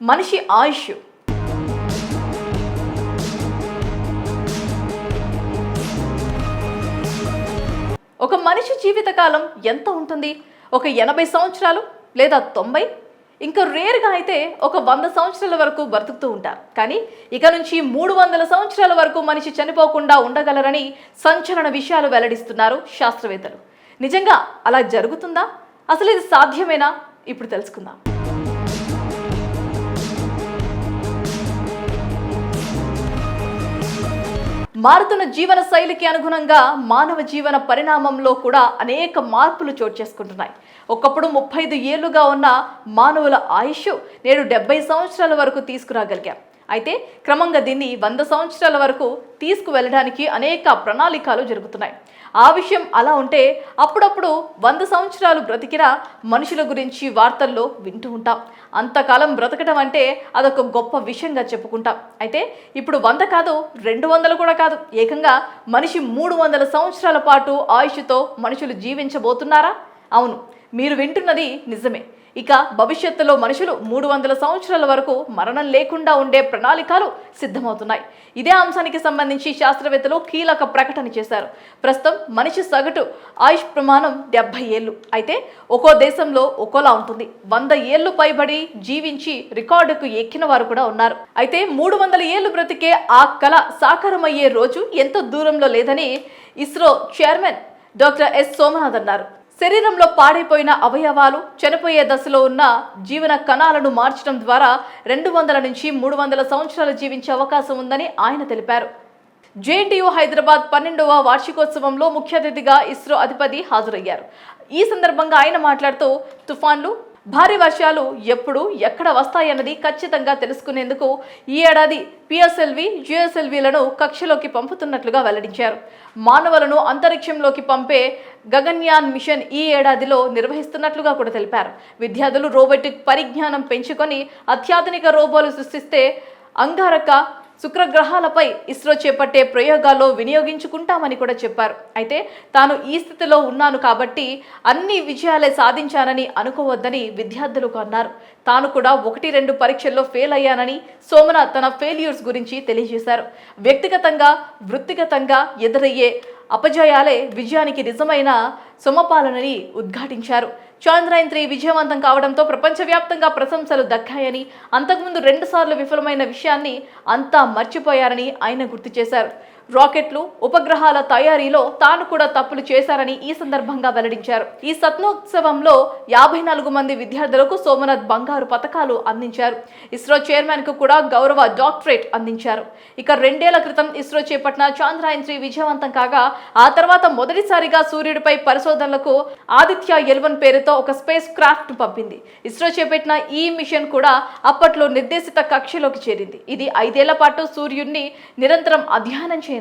మనిషి ఆయుష్. ఒక మనిషి జీవితకాలం ఎంత ఉంటుంది? ఒక 80 సంవత్సరాలు లేదా 90, ఇంకా రేర్గా అయితే ఒక 100 సంవత్సరాల వరకు బ్రతుకుతూ ఉంటారు. కానీ ఇక నుంచి 300 సంవత్సరాల వరకు మనిషి చనిపోకుండా ఉండగలరని సంచలన విషయాలు వెల్లడిస్తున్నారు శాస్త్రవేత్తలు. నిజంగా అలా జరుగుతుందా? అసలు ఇది సాధ్యమేనా? ఇప్పుడు తెలుసుకుందాం. మారుతున్న జీవన శైలికి అనుగుణంగా మానవ జీవన పరిణామంలో కూడా అనేక మార్పులు చోటు చేసుకుంటున్నాయి. ఒకప్పుడు 35 ఏళ్లుగా ఉన్న మానవుల ఆయుష్ నేడు 70 సంవత్సరాల వరకు తీసుకురాగలిగాం. అయితే క్రమంగా దీన్ని 100 సంవత్సరాల వరకు తీసుకువెళ్ళడానికి అనేక ప్రణాళికలు జరుగుతున్నాయి. ఆ విషయం అలా ఉంటే అప్పుడప్పుడు 100 సంవత్సరాలు బ్రతికిన మనుషుల గురించి వార్తల్లో వింటూ ఉంటాం. అంతకాలం బ్రతకడం అంటే అదొక గొప్ప విషయంగా చెప్పుకుంటాం. అయితే ఇప్పుడు 100 కాదు, 200 కూడా కాదు, ఏకంగా మనిషి 300 సంవత్సరాల పాటు ఆయుష్తో మనుషులు జీవించబోతున్నారా? అవును, మీరు వింటున్నది నిజమే. ఇక భవిష్యత్తులో మనుషులు 300 సంవత్సరాల వరకు మరణం లేకుండా ఉండే ప్రణాళికలు సిద్ధమవుతున్నాయి. ఇదే అంశానికి సంబంధించి శాస్త్రవేత్తలు కీలక ప్రకటన చేశారు. ప్రస్తుతం మనిషి సగటు ఆయుష్ ప్రమాణం 70 ఏళ్ళు. అయితే ఒక్కో దేశంలో ఒక్కోలా ఉంటుంది. 100 ఏళ్లు పైబడి జీవించి రికార్డుకు ఎక్కిన వారు కూడా ఉన్నారు. అయితే 300 ఏళ్లు బ్రతికే ఆ కళ సాకారమయ్యే రోజు ఎంతో దూరంలో లేదని ISRO chairman doctor yes Somnath అన్నారు. శరీరంలో పాడైపోయిన అవయవాలు, చనిపోయే దశలో ఉన్న జీవన కణాలను మార్చడం ద్వారా 200 నుంచి 300 సంవత్సరాలు జీవించే అవకాశం ఉందని ఆయన తెలిపారు. జేఎన్టీయూ హైదరాబాద్ 12వ వార్షికోత్సవంలో ముఖ్య అతిథిగా ఇస్రో అధిపతి హాజరయ్యారు. ఈ సందర్భంగా ఆయన మాట్లాడుతూ తుఫాన్లు, భారీ వర్షాలు ఎప్పుడు ఎక్కడ వస్తాయన్నది ఖచ్చితంగా తెలుసుకునేందుకు ఈ ఏడాది పిఎస్ఎల్వి, జిఎస్ఎల్విలను కక్షలోకి పంపుతున్నట్లుగా వెల్లడించారు. మానవులను అంతరిక్షంలోకి పంపే గగన్యాన్ మిషన్ ఈ ఏడాదిలో నిర్వహిస్తున్నట్లుగా కూడా తెలిపారు. విద్యార్థులు రోబోటిక్ పరిజ్ఞానం పెంచుకొని అత్యాధునిక రోబోలు సృష్టిస్తే అంగారక, శుక్రగ్రహాలపై ఇస్రో చేపట్టే ప్రయోగాల్లో వినియోగించుకుంటామని కూడా చెప్పారు. అయితే తాను ఈ స్థితిలో ఉన్నాను కాబట్టి అన్ని విజయాలే సాధించానని అనుకోవద్దని విద్యార్థులకు అన్నారు. తాను కూడా 1-2 పరీక్షల్లో ఫెయిల్ అయ్యానని సోమనాథ్ తన ఫెయిల్యూర్స్ గురించి తెలియజేశారు. వ్యక్తిగతంగా, వృత్తిగతంగా ఎదురయ్యే అపజయాలే విజయానికి నిజమైన సమపాలనని ఉద్ఘాటించారు. చంద్రయాన్ 3 విజయవంతం కావడంతో ప్రపంచవ్యాప్తంగా ప్రశంసలు దక్కాయని, అంతకుముందు 2 సార్లు విఫలమైన విషయాన్ని అంతా మర్చిపోయారని ఆయన గుర్తు చేశారు. రాకెట్లు, ఉపగ్రహాల తయారీలో తాను కూడా తప్పులు చేశారని ఈ సందర్భంగా వెల్లడించారు. ఈ సత్నోత్సవంలో 54 మంది విద్యార్థులకు సోమనాథ్ బంగారు పతకాలు అందించారు. ఇస్రో చైర్మన్ కు కూడా గౌరవ డాక్టరేట్ అందించారు. ఇక 2 ఏళ్ల క్రితం ఇస్రో చేపట్టిన చంద్రయాన్ 3 విజయవంతం కాగా ఆ తర్వాత మొదటిసారిగా సూర్యుడిపై పరిశోధనలకు ఆదిత్య L1 పేరుతో ఒక స్పేస్ క్రాఫ్ట్ పంపింది. ఇస్రో చేపట్టిన ఈ మిషన్ కూడా అప్పట్లో నిర్దేశిత కక్షలోకి చేరింది. ఇది 5 ఏళ్ల పాటు సూర్యుడిని నిరంతరం అధ్యయనం చేయనుంది.